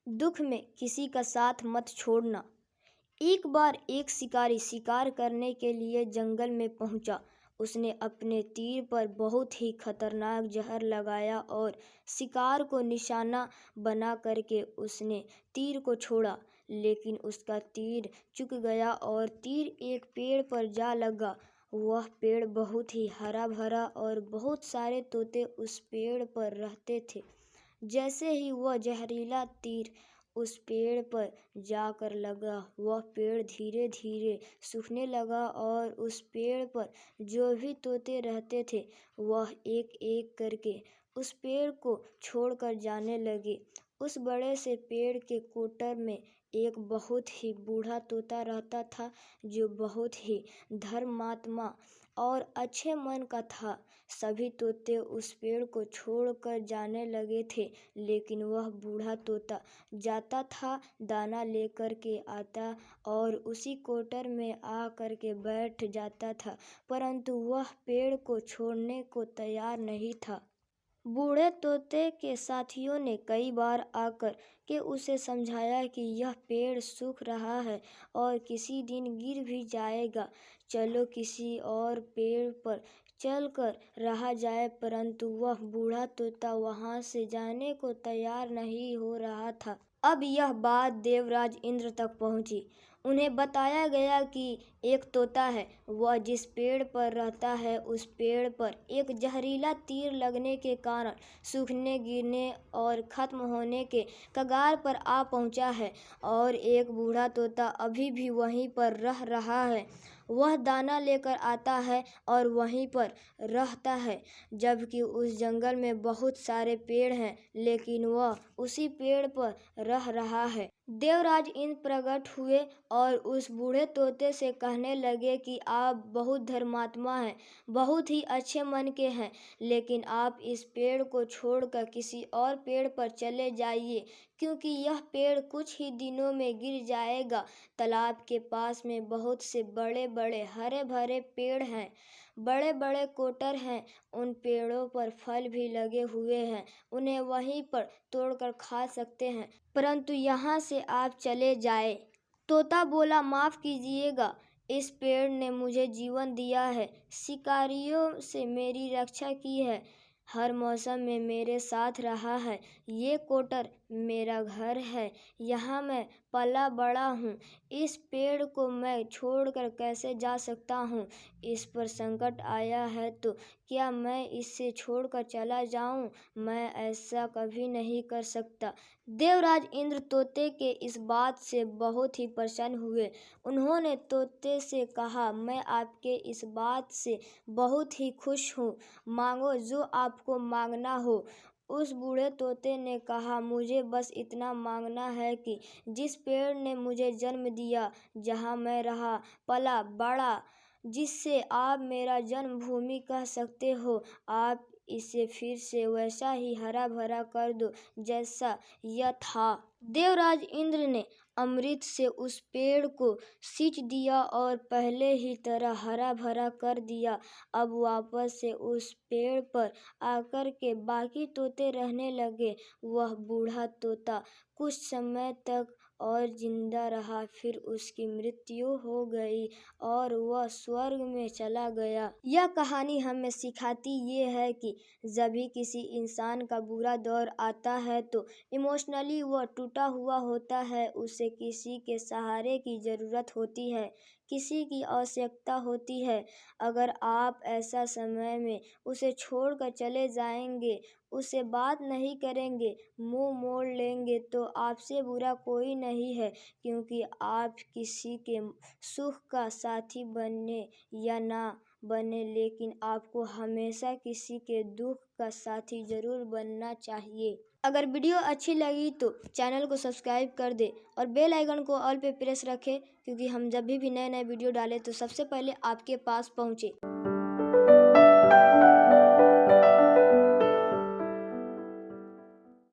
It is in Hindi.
दुख में किसी का साथ मत छोड़ना। एक बार एक शिकारी शिकार करने के लिए जंगल में पहुंचा। उसने अपने तीर पर बहुत ही खतरनाक जहर लगाया और शिकार को निशाना बना करके उसने तीर को छोड़ा, लेकिन उसका तीर चूक गया और तीर एक पेड़ पर जा लगा। वह पेड़ बहुत ही हरा भरा और बहुत सारे तोते उस पेड़ पर रहते थे। जैसे ही वह जहरीला तीर उस पेड़ पर जाकर लगा, वह पेड़ धीरे धीरे सूखने लगा और उस पेड़ पर जो भी तोते रहते थे वह एक एक करके उस पेड़ को छोड़कर जाने लगे। उस बड़े से पेड़ के कोटर में एक बहुत ही बूढ़ा तोता रहता था, जो बहुत ही धर्मात्मा और अच्छे मन का था। सभी तोते उस पेड़ को छोड़कर जाने लगे थे, लेकिन वह बूढ़ा तोता जाता था, दाना लेकर के आता और उसी कोटर में आ कर के बैठ जाता था, परंतु वह पेड़ को छोड़ने को तैयार नहीं था। बूढ़े तोते के साथियों ने कई बार आकर के उसे समझाया कि यह पेड़ सूख रहा है और किसी दिन गिर भी जाएगा, चलो किसी और पेड़ पर चलकर रहा जाए, परंतु वह बूढ़ा तोता वहां से जाने को तैयार नहीं हो रहा था। अब यह बात देवराज इंद्र तक पहुंची। उन्हें बताया गया कि एक तोता है, वह जिस पेड़ पर रहता है उस पेड़ पर एक जहरीला तीर लगने के कारण सूखने, गिरने और खत्म होने के कगार पर आ पहुंचा है और एक बूढ़ा तोता अभी भी वहीं पर रह रहा है। वह दाना लेकर आता है और वहीं पर रहता है, जबकि उस जंगल में बहुत सारे पेड़ हैं, लेकिन वह उसी पेड़ पर रह रहा है। देवराज इंद्र प्रकट हुए और उस बूढ़े तोते से कहने लगे कि आप बहुत धर्मात्मा हैं, बहुत ही अच्छे मन के हैं, लेकिन आप इस पेड़ को छोड़कर किसी और पेड़ पर चले जाइए, क्योंकि यह पेड़ कुछ ही दिनों में गिर जाएगा। तालाब के पास में बहुत से बड़े बड़े हरे भरे पेड़ हैं, बड़े बड़े कोटर हैं, उन पेड़ों पर फल भी लगे हुए हैं, उन्हें वहीं पर तोड़कर खा सकते हैं, परंतु यहाँ से आप चले जाए। तोता बोला, माफ कीजिएगा, इस पेड़ ने मुझे जीवन दिया है, शिकारियों से मेरी रक्षा की है, हर मौसम में मेरे साथ रहा है, ये कोटर मेरा घर है, यहाँ मैं पला बड़ा हूँ, इस पेड़ को मैं छोड़कर कैसे जा सकता हूँ। इस पर संकट आया है तो क्या मैं इसे छोड़कर चला जाऊं? मैं ऐसा कभी नहीं कर सकता। देवराज इंद्र तोते के इस बात से बहुत ही प्रसन्न हुए। उन्होंने तोते से कहा, मैं आपके इस बात से बहुत ही खुश हूँ, मांगो जो आपको मांगना हो। उस बूढ़े तोते ने कहा, मुझे बस इतना मांगना है कि जिस पेड़ ने मुझे जन्म दिया, जहाँ मैं रहा, पला बड़ा, जिससे आप मेरा जन्मभूमि कह सकते हो, आप इसे फिर से वैसा ही हरा भरा कर दो जैसा यह था। देवराज इंद्र ने अमृत से उस पेड़ को सींच दिया और पहले ही तरह हरा भरा कर दिया। अब वापस से उस पेड़ पर आकर के बाकी तोते रहने लगे। वह बूढ़ा तोता कुछ समय तक और जिंदा रहा, फिर उसकी मृत्यु हो गई और वह स्वर्ग में चला गया। यह कहानी हमें सिखाती ये है कि जब भी किसी इंसान का बुरा दौर आता है तो इमोशनली वह टूटा हुआ होता है, उसे किसी के सहारे की ज़रूरत होती है, किसी की आवश्यकता होती है। अगर आप ऐसा समय में उसे छोड़कर चले जाएंगे, उससे बात नहीं करेंगे, मुंह मोड़ लेंगे, तो आपसे बुरा कोई नहीं है, क्योंकि आप किसी के सुख का साथी बने या ना बने, लेकिन आपको हमेशा किसी के दुख का साथी जरूर बनना चाहिए। अगर वीडियो अच्छी लगी तो चैनल को सब्सक्राइब कर दे और बेल आइकन को ऑल पे प्रेस रखें, क्योंकि हम जब भी नए नए वीडियो डालें तो सबसे पहले आपके पास पहुँचे।